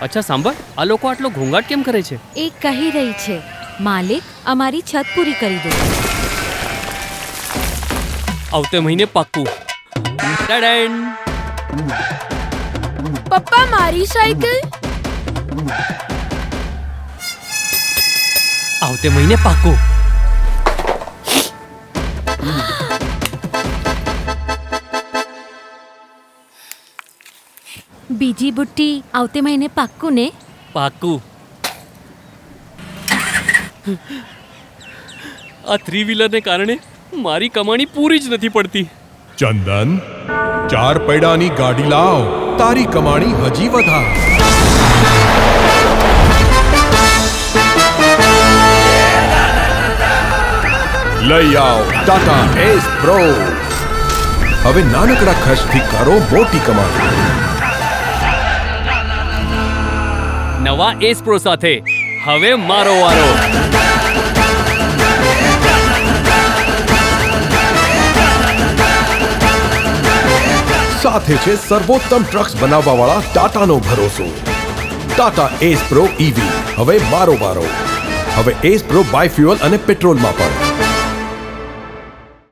અચ્છા સાંભળ, આ લોકો આટલો ઘોંઘાટ કેમ કરે છે? એ કહી રહી છે, માલિક અમારી છત પૂરી કરી દો. આવતે મહિને પાક્કું. ટાડાન! પપ્પા મારી સાયકલ. આવતે મહિને પાક્કું. બીજી બુટ્ટી આવતે મહિને પાક્કું ને? પાક્કું. આ 3 વ્હીલરને કારણે મારી કમાણી પૂરી જ નથી પડતી. ચંદન, 4 પૈડાની ગાડી લાવ, તારી કમાણી હજી વધાર. લઈ આવ ટાટા એસ પ્રો. હવે નાનકડા ખર્ચથી કરો મોટી કમાણી. નવા એસ પ્રો સાથે હવે મારો વારો. સાથે છે સર્વોત્તમ ટ્રક્સ બનાવવાવાળા ટાટાનો ભરોસો. ટાટા એસ પ્રો ઈવી, હવે મારો વારો. હવે એસ પ્રો બાયફ્યુઅલ અને પેટ્રોલમાં પણ.